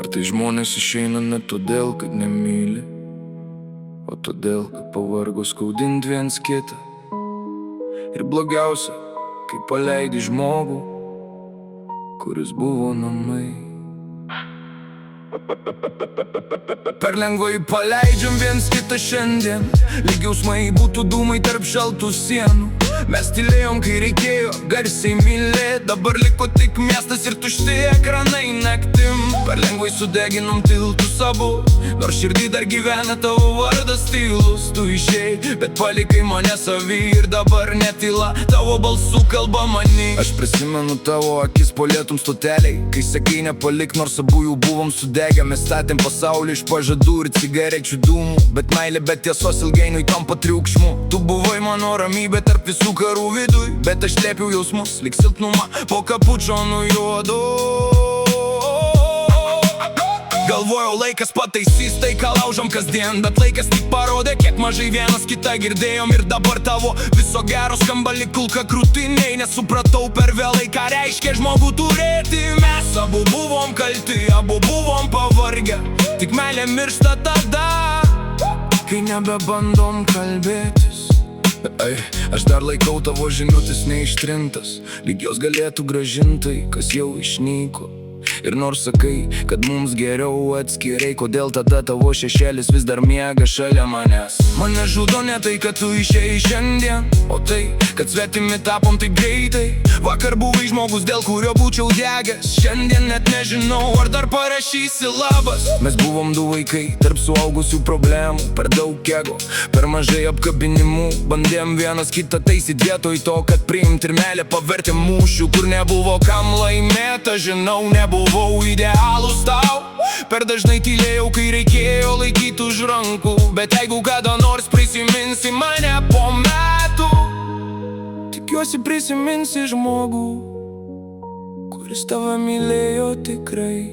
Kartais žmonės išeina ne todėl, kad nemyli, o todėl, kad pavargo skaudint viens kitą. Ir blogiausia, kai paleidi žmogų, kuris buvo namai. Per lengvai paleidžiam viens kitą šiandien, lyg jausmai būtų dūmai tarp šaltų sienų. Mes tylėjom, kai reikėjo garsiai mylėt, dabar liko tik miestas ir tušti ekranai naktim. Per lengvai sudeginom tiltus abu, nors širdį dar gyvena tavo vardas tylus. Tu išėjai, bet palikai mane savy ir dabar netyla tavo balsų kalba many. Aš prisimenu tavo akis po lietum stoteliai, kai sakai nepalik, nors abu jau buvom sudegę. Mes statėm pasaulį iš pažadų ir cigarečių dūmų, bet meilė be tiesos ilgainiui tampa triukšmu. Tu buvai mano ramybė tarp visų karų viduj, bet aš slėpiau jausmus, lyg silpnumą po kapučonu juodu. Galvojau, laikas pataisys tai, ką laužom kasdien, bet laikas tik parodė, kiek mažai vienas kitą girdėjom. Ir dabar tavo viso gero skamba lyg kulka krūtiniai. Nesupratau per vėlai, ką reiškia žmogų turėti. Mes abu buvom kalti, abu buvom pavargę, tik meilė miršta tada, kai nebebandom kalbėtis. Aš dar laikau tavo žinutės neištrintas, lyg jos galėtų grąžintai, kas jau išnyko. Ir nors sakai, kad mums geriau atskirai, kodėl tada tavo šešėlis vis dar miega šalia manęs? Mane žudo ne tai, kad tu išėjai šiandien, o tai, kad svetimi tapom taip greitai. Vakar buvai žmogus, dėl kurio būčiau degęs, šiandien net nežinau, ar dar parašysi labas. Mes buvom du vaikai, tarp suaugusių problemų, per daug ego, per mažai apkabinimų. Bandėm vienas kitą taisyt vietoj to, kad priimt ir meilę pavertėm mūšių, kur nebuvo kam laimėt. Aš žinau, nebuvau idealus tau, per dažnai tylėjau, kai reikėjo laikyti už rankų. Bet jeigu kada nors prisiminsi mane po metų, tikiuosi prisiminsi žmogų, kuris tave mylėjo tikrai.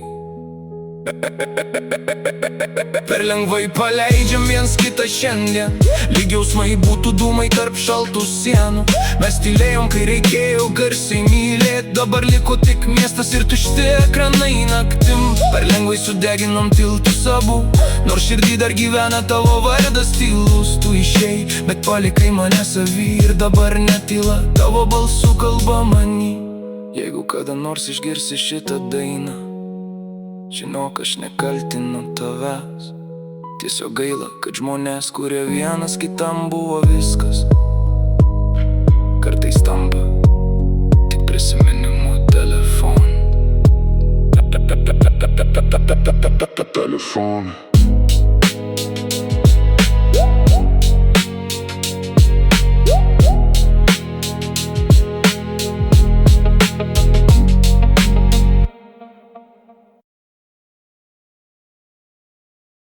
Per lengvai paleidžiam viens kitą šiandien, lyg jausmai būtų dūmai tarp šaltų sienų. Mes tylėjom, kai reikėjo garsiai mylėt, dabar liko tik miestas ir tušti ekranai naktim. Per lengvai sudeginom tiltus abu, nors širdį dar gyvena tavo vardas tylus. Tu išėjai, bet palikai mane savy ir dabar netyla tavo balsų kalba many. Jeigu kada nors išgirsi šitą dainą, žinok, aš nekaltinu tavęs. Tiesiog gaila, kad žmonės, kurie vienas kitam buvo viskas, kartais tampa tik prisiminimų telefonu.